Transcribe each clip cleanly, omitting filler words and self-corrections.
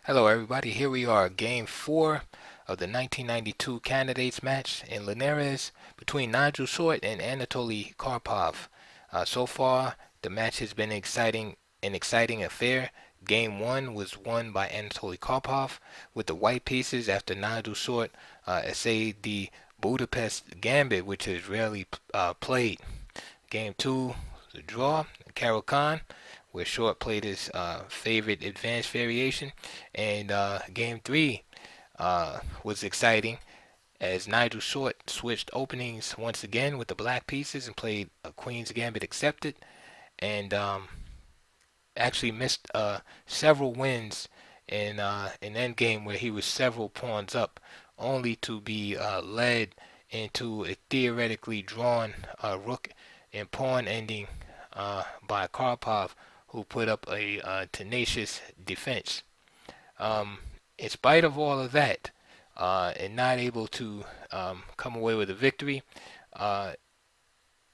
Hello everybody, here we are, game 4 of the 1992 Candidates match in Linares between Nigel Short and Anatoly Karpov. So far, the match has been an exciting affair. Game 1 was won by Anatoly Karpov with the white pieces after Nigel Short essayed the Budapest Gambit, which is rarely played. Game 2 was a draw, caro kann, where Short played his favorite advanced variation. And game 3 was exciting as Nigel Short switched openings once again with the black pieces and played a Queen's Gambit accepted, and actually missed several wins in an endgame where he was several pawns up, only to be led into a theoretically drawn rook and pawn ending by Karpov, who put up a tenacious defense. Um, in spite of all of that, and not able to come away with a victory, uh,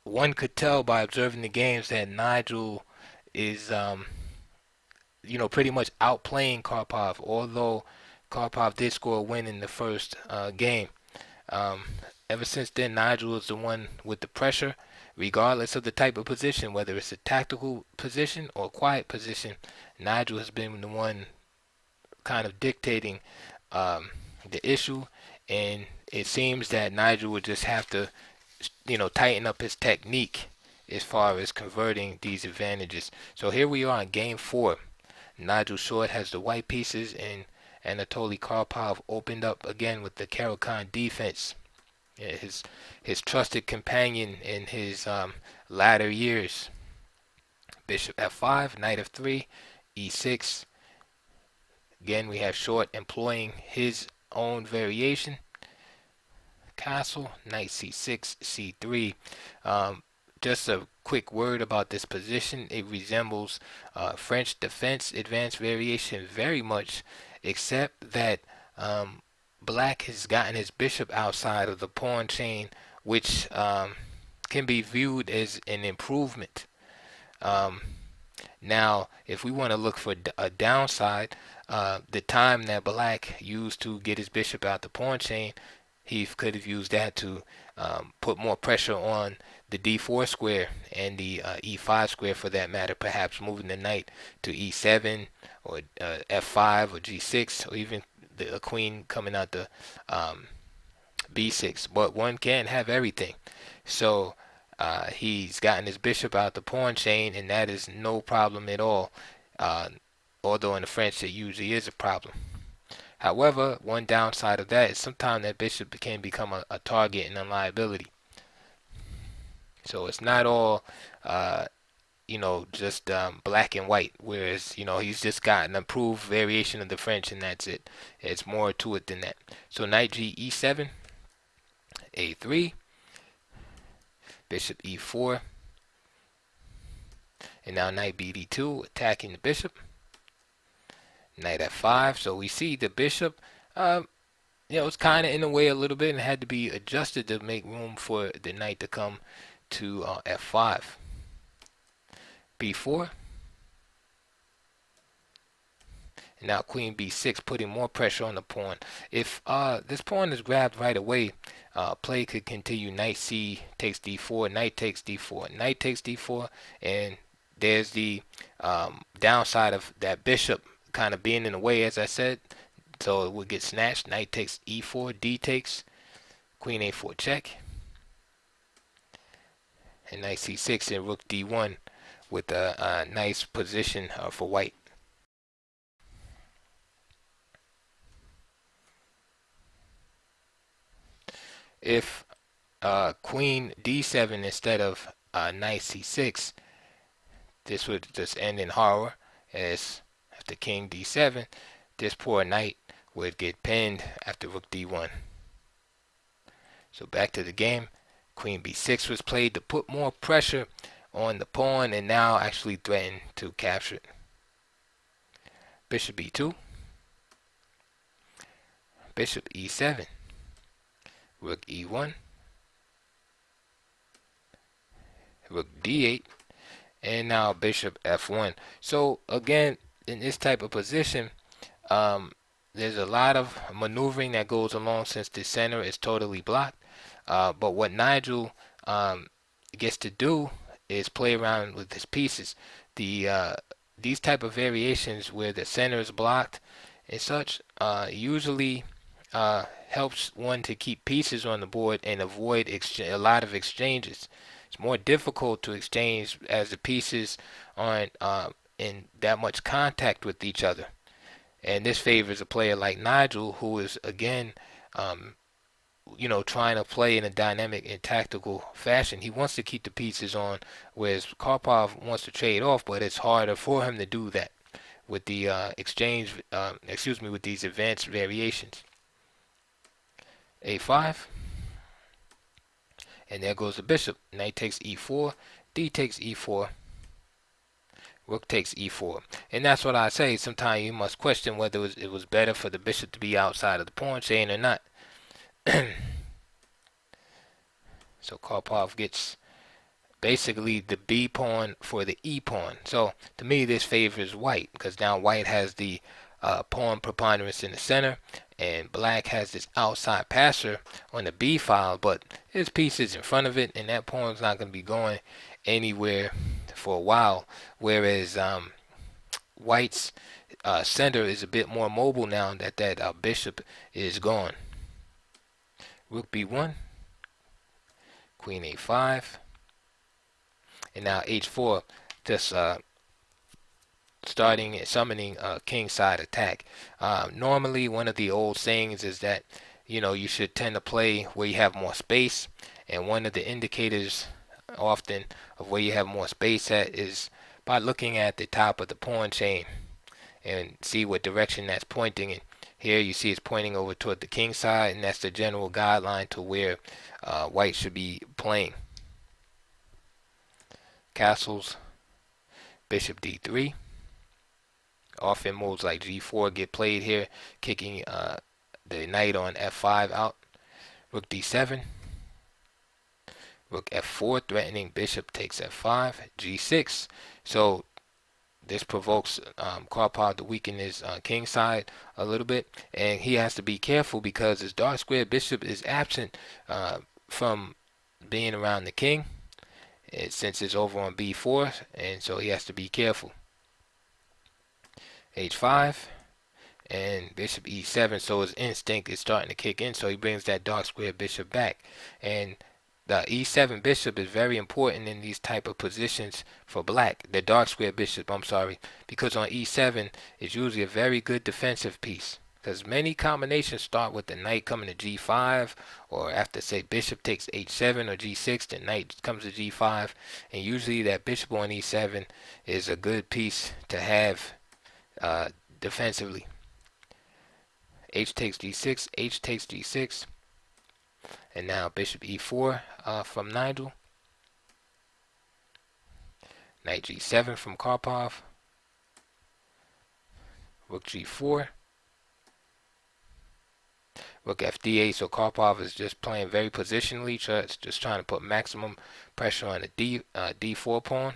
one could tell by observing the games that Nigel is, pretty much outplaying Karpov, although Karpov did score a win in the first game. Um, Ever since then, Nigel is the one with the pressure, regardless of the type of position, whether it's a tactical position or a quiet position. Nigel has been the one kind of dictating the issue, and it seems that Nigel would just have to, tighten up his technique as far as converting these advantages. So here we are in game 4. Nigel Short has the white pieces, and Anatoly Karpov opened up again with the caro kann defense. Yeah, his trusted companion in his latter years. Bishop f5, knight f3, e6. Again, we have Short employing his own variation. Castle, knight c6, c3. Just a quick word about this position. It resembles French defense advanced variation very much, except that Black has gotten his bishop outside of the pawn chain, which can be viewed as an improvement. Um, Now, if we want to look for a downside, the time that Black used to get his bishop out the pawn chain, he could have used that to put more pressure on the d4 square and the e5 square for that matter, perhaps moving the knight to e7 or f5 or g6, or even a queen coming out the b6. But one can't have everything. So he's gotten his bishop out the pawn chain, and that is no problem at all. Uh, Although in the French it usually is a problem. However, one downside of that is sometimes that bishop can become a target and a liability. So it's not all, just black and white. Whereas, he's just got an improved variation of the French, and that's it. It's more to it than that. So knight g e7, a3, bishop e4, and now knight b d2, attacking the bishop. Knight f5. So we see the bishop, it's kind of in the way a little bit and had to be adjusted to make room for the knight to come to f5. b4. And now queen b6, putting more pressure on the pawn. If this pawn is grabbed right away, play could continue. Knight c takes d4, knight takes d4, knight takes d4, and there's the downside of that bishop kind of being in the way, as I said. So it would get snatched. Knight takes e4, d takes, queen a4 check, and knight c6 and rook d1 with a nice position for white. If queen d7 instead of knight c6, this would just end in horror, as after king d7, this poor knight would get pinned after rook d1. So back to the game. Queen b6 was played to put more pressure on the pawn and now actually threaten to capture it. Bishop e2, bishop e7, rook e1, rook d8, and now bishop f1. So again, in this type of position, Um, there's a lot of maneuvering that goes along since the center is totally blocked. But what Nigel um, gets to do is play around with his pieces. The These type of variations where the center is blocked and such usually helps one to keep pieces on the board and avoid a lot of exchanges. It's more difficult to exchange as the pieces aren't in that much contact with each other. And this favors a player like Nigel, who is again, um, trying to play in a dynamic and tactical fashion. He wants to keep the pieces on, whereas Karpov wants to trade off, but it's harder for him to do that with the with these advanced variations. A5, and there goes the bishop. Knight takes e4, d takes e4, rook takes e4. And that's what I say. Sometimes you must question whether it was better for the bishop to be outside of the pawn chain or not. So Karpov gets basically the B pawn for the E pawn. So to me, this favors white because now white has the pawn preponderance in the center, and black has this outside passer on the B file, but his piece is in front of it, and that pawn's not going to be going anywhere for a while. Whereas white's center is a bit more mobile now that bishop is gone. Rook B1, Queen A5, and now H4, just starting and summoning a king side attack. Normally, one of the old sayings is that you should tend to play where you have more space, and one of the indicators often of where you have more space at is by looking at the top of the pawn chain and see what direction that's pointing in. Here you see it's pointing over toward the king side, and that's the general guideline to where white should be playing. Castles, bishop d3. Often moves like g4 get played here, kicking the knight on f5 out. Rook d7. Rook f4, threatening bishop takes f5. g6. So this provokes Karpov to weaken his king side a little bit, and he has to be careful because his dark square bishop is absent from being around the king, since it's over on b4, and so he has to be careful. H5 and bishop e7, so his instinct is starting to kick in, so he brings that dark square bishop back, and the e7 bishop is very important in these type of positions for black. The dark square bishop, I'm sorry, because on e7 is usually a very good defensive piece. Because many combinations start with the knight coming to g5, or after say bishop takes h7 or g6, the knight comes to g5, and usually that bishop on e7 is a good piece to have defensively. H takes g6, H takes g6. And now bishop e4 from Nigel. Knight g7 from Karpov. Rook g4. Rook fd8. So Karpov is just playing very positionally, just trying to put maximum pressure on the d4 pawn.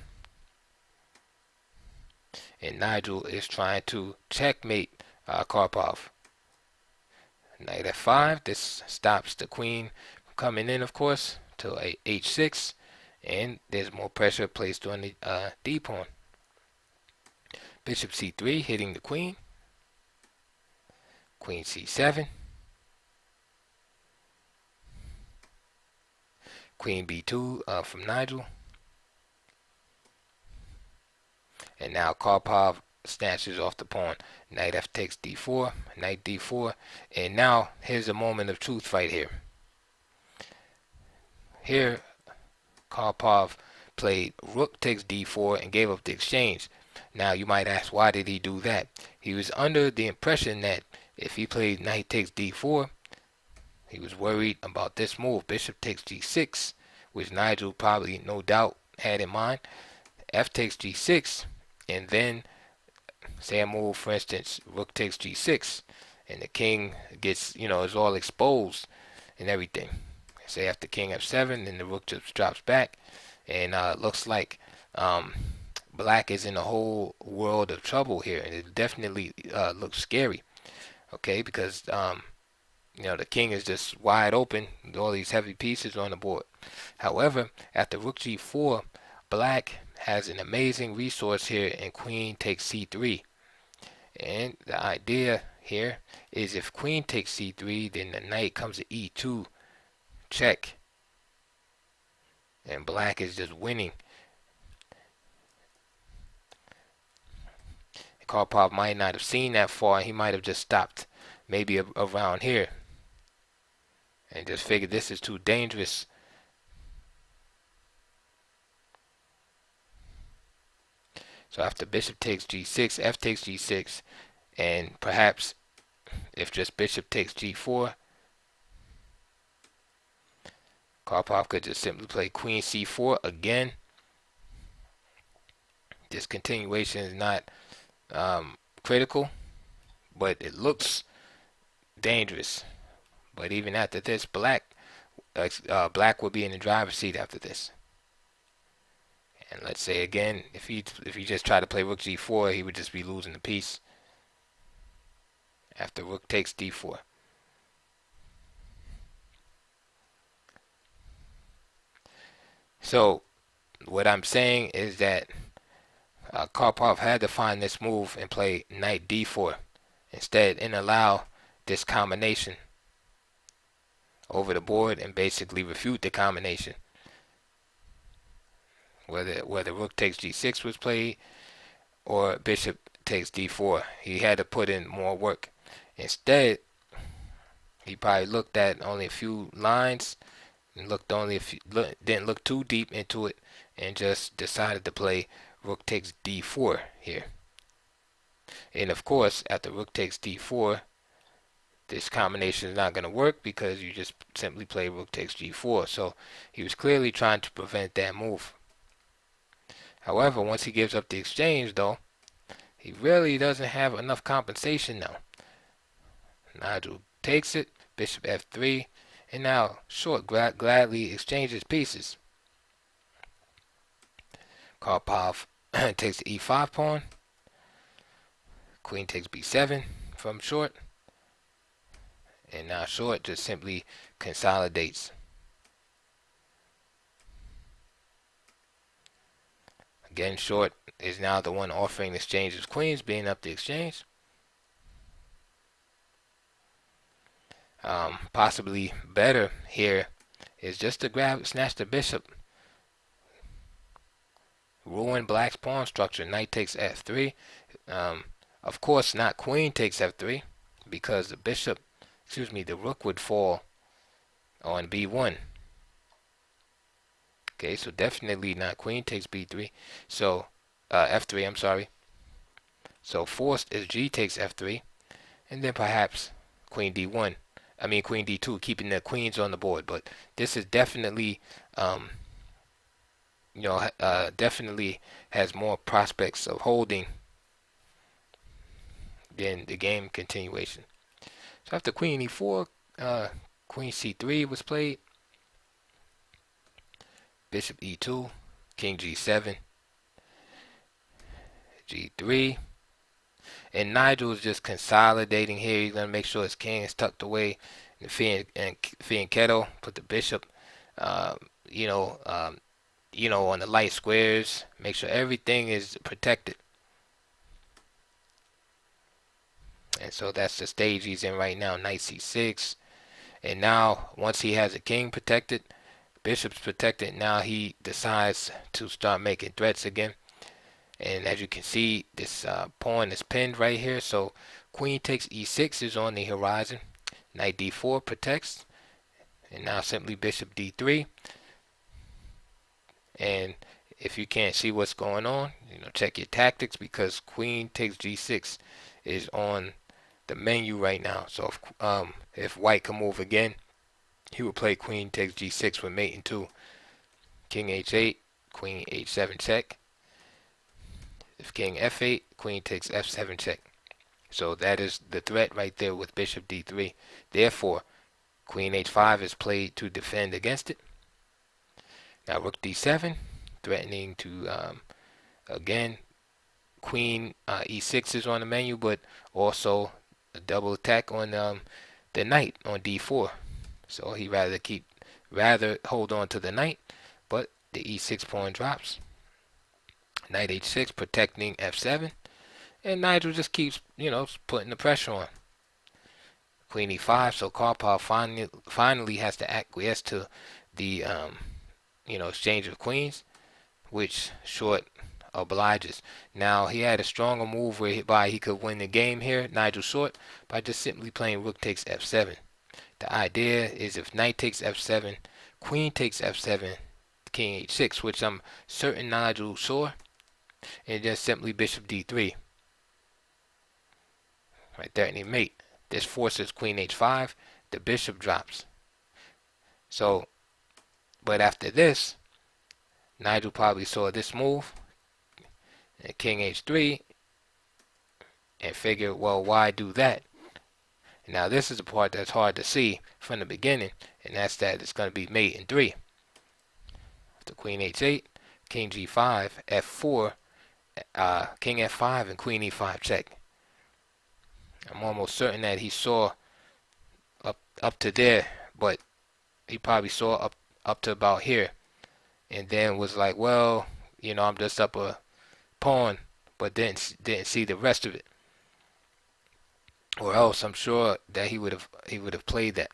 And Nigel is trying to checkmate Karpov. Knight f5. This stops the queen from coming in, of course, to a h6, and there's more pressure placed on the d pawn. Bishop c3, hitting the queen. Queen c7. Queen b2 from Nigel. And now Karpov snatches off the pawn. Knight f takes d4, knight d4, and now here's a moment of truth right here. Here, Karpov played rook takes d4 and gave up the exchange. Now you might ask, why did he do that? He was under the impression that if he played knight takes d4, he was worried about this move, bishop takes g6, which Nigel probably, no doubt, had in mind. F takes g6, and then say a move, for instance, rook takes g6, and the king gets, is all exposed and everything. Say after king f7, then the rook just drops back, and looks like black is in a whole world of trouble here, and it definitely looks scary. Okay, because the king is just wide open with all these heavy pieces on the board. However, after rook g4, black has an amazing resource here, and queen takes c3. And the idea here is if queen takes c3, then the knight comes to e2, check, and black is just winning. Karpov might not have seen that far. He might have just stopped maybe around here and just figured this is too dangerous. So after bishop takes g6, f takes g6, and perhaps if just bishop takes g4, Karpov could just simply play queen c4 again. This continuation is not critical, but it looks dangerous. But even after this, black will be in the driver's seat after this. And let's say again, if he just tried to play rook g4, he would just be losing the piece after rook takes d4. So what I'm saying is that Karpov had to find this move and play knight d4 instead, and allow this combination over the board and basically refute the combination. Whether rook takes g6 was played or bishop takes d4, he had to put in more work. Instead, he probably looked at only a few lines and didn't look too deep into it, and just decided to play rook takes d4 here. And of course, after rook takes d4, this combination is not going to work because you just simply play rook takes g4. So he was clearly trying to prevent that move. However, once he gives up the exchange, though, he really doesn't have enough compensation now. Nigel takes it, bishop f3, and now Short gladly exchanges pieces. Karpov takes the e5 pawn. Queen takes b7 from Short. And now Short just simply consolidates. Again, Short is now the one offering the exchange of queens, being up the exchange. Possibly better here is just to snatch the bishop, ruin black's pawn structure. Knight takes f3. Of course, not queen takes f3 because the rook would fall on b1. Okay, so definitely not queen takes b3. So f3, I'm sorry. So forced is g takes f3, and then perhaps queen d1. Queen d2, keeping the queens on the board. But this is definitely, definitely has more prospects of holding than the game continuation. So after queen e4, queen c3 was played. Bishop e2, king g7, g3. And Nigel is just consolidating here. He's going to make sure his king is tucked away. And Fianchetto put the bishop, on the light squares. Make sure everything is protected. And so that's the stage he's in right now, knight c6. And now, once he has a king protected, bishop's protected, now he decides to start making threats again. And as you can see, this pawn is pinned right here. So queen takes e6 is on the horizon. Knight d4 protects. And now simply bishop d3. And if you can't see what's going on, check your tactics, because queen takes g6 is on the menu right now. So if white can move again, he would play queen takes g6 with mate in 2. King h8, queen h7 check. If king f8, queen takes f7 check. So that is the threat right there with bishop d3. Therefore, queen h5 is played to defend against it. Now rook d7, threatening to Again, queen e6 is on the menu, but also a double attack on the knight on d4. So he rather hold on to the knight, but the e6 pawn drops. Knight h6 protecting f7, and Nigel just keeps putting the pressure on. Queen e5, so Karpov finally has to acquiesce to the exchange of queens, which Short obliges. Now he had a stronger move whereby he could win the game here, Nigel Short, by just simply playing rook takes f7. The idea is if knight takes f7, queen takes f7, king h6, which I'm certain Nigel saw, and just simply bishop d3. Right there, and he mate. This forces queen h5, the bishop drops. So, but after this, Nigel probably saw this move, and king h3, and figured, well, why do that? Now this is the part that's hard to see from the beginning, and that's that it's going to be mate in 3. After queen h8, king g5, f4, king f5, and queen e5 check. I'm almost certain that he saw up to there, but he probably saw up to about here, and then was like, well, I'm just up a pawn, but didn't see the rest of it, or else I'm sure that he would have played that.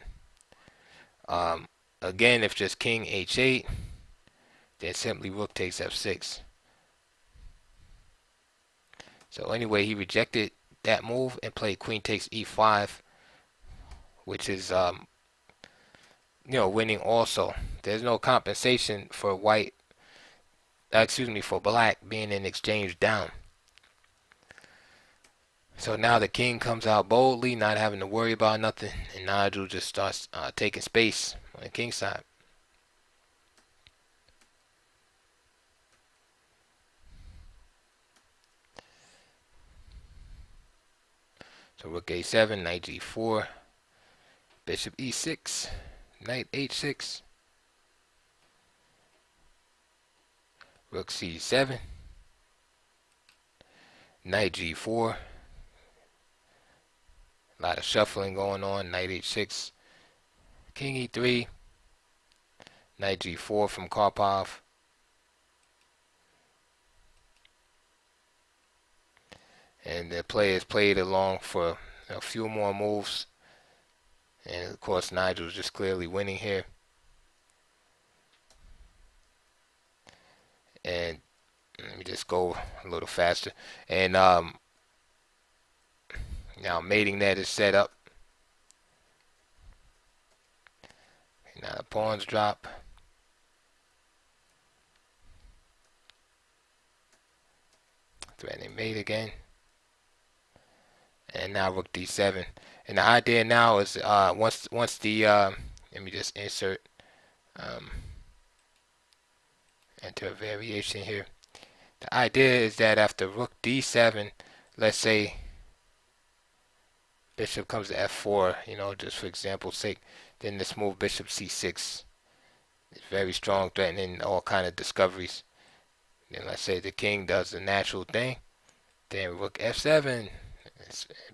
Again, if just king h8, then simply rook takes f6. So anyway, he rejected that move and played queen takes e5, which is winning also. There's no compensation for for black being in exchange down. So now the king comes out boldly, not having to worry about nothing, and Nigel just starts taking space on the king side. So rook a7, knight g4, bishop e6, knight h6, rook c7, knight g4. A lot of shuffling going on. Knight h6, king e3, knight g4 from Karpov. And the players played along for a few more moves. And of course, Nigel's just clearly winning here. And let me just go a little faster. And now mating net is set up. Now the pawns drop. Threatening mate again. And now rook d7. And the idea now is once the let me just insert enter a variation here. The idea is that after rook d7, let's say bishop comes to f4, just for example's sake, then this move bishop c6 is very strong, threatening all kind of discoveries. Then let's say the king does the natural thing, then rook f7,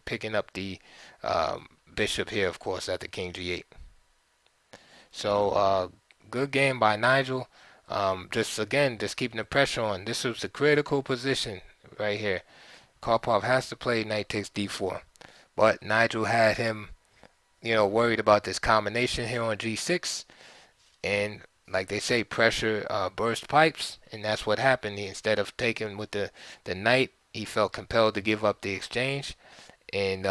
picking up the bishop here, of course, at the king g8. So good game by Nigel. Just keeping the pressure on. This was the critical position right here. Karpov has to play knight takes d4, but Nigel had him, worried about this combination here on g6, and like they say, pressure burst pipes, and that's what happened. Instead of taking with the knight, he felt compelled to give up the exchange, and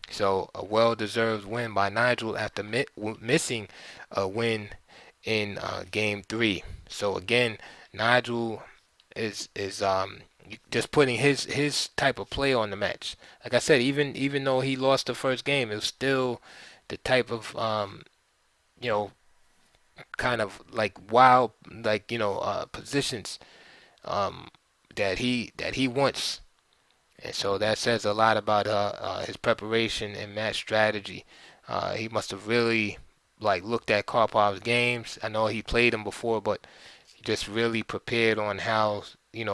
so a well-deserved win by Nigel after missing a win in game 3. So again, Nigel is just putting his type of play on the match. Like I said, even though he lost the first game, it was still the type of kind of like wild, positions that he wants. And so that says a lot about his preparation and match strategy. He must have really looked at Karpov's games. I know he played him before, but he just really prepared on how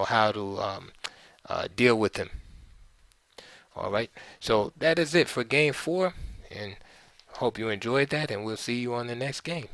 how to deal with him. All right. So that is it for game 4, and hope you enjoyed that, and we'll see you on the next game.